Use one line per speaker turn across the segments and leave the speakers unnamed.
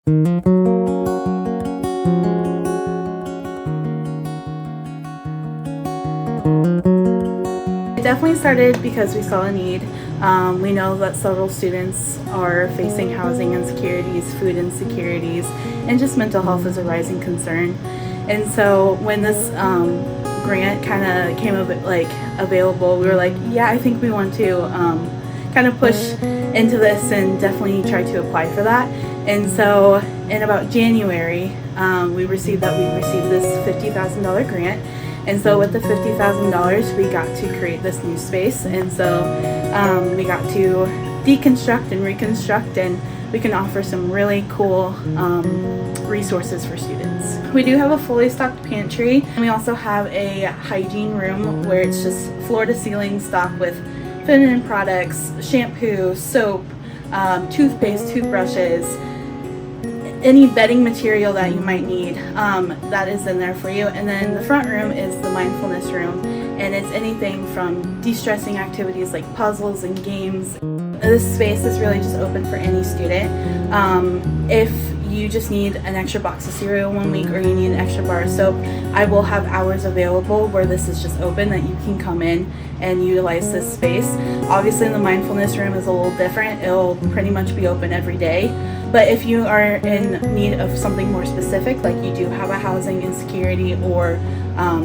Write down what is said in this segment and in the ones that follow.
It definitely started because we saw a need. We know that several students are facing housing insecurities, food insecurities, and just mental health is a rising concern. And so when this grant kind of came available, we were like, yeah, I think we want to kind of push into this and definitely try to apply for that. And so in about January, we received this $50,000 grant. And so with the $50,000, we got to create this new space. And so we got to deconstruct and reconstruct, and we can offer some really cool resources for students. We do have a fully stocked pantry. We also have a hygiene room where it's just floor to ceiling stocked with feminine products, shampoo, soap, toothpaste, toothbrushes, any bedding material that you might need, that is in there for you. And then the front room is the mindfulness room, and it's anything from de-stressing activities like puzzles and games. This space is really just open for any student. If you just need an extra box of cereal one week or you need an extra bar of soap, I will have hours available where this is just open that you can come in and utilize this space. Obviously the mindfulness room is a little different. It'll pretty much be open every day. But if you are in need of something more specific, like you do have a housing insecurity or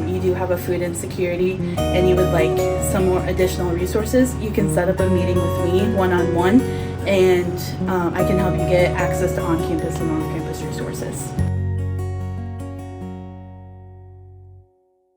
you do have a food insecurity and you would like some more additional resources, you can set up a meeting with me one-on-one, and I can help you get access to on-campus and off-campus resources.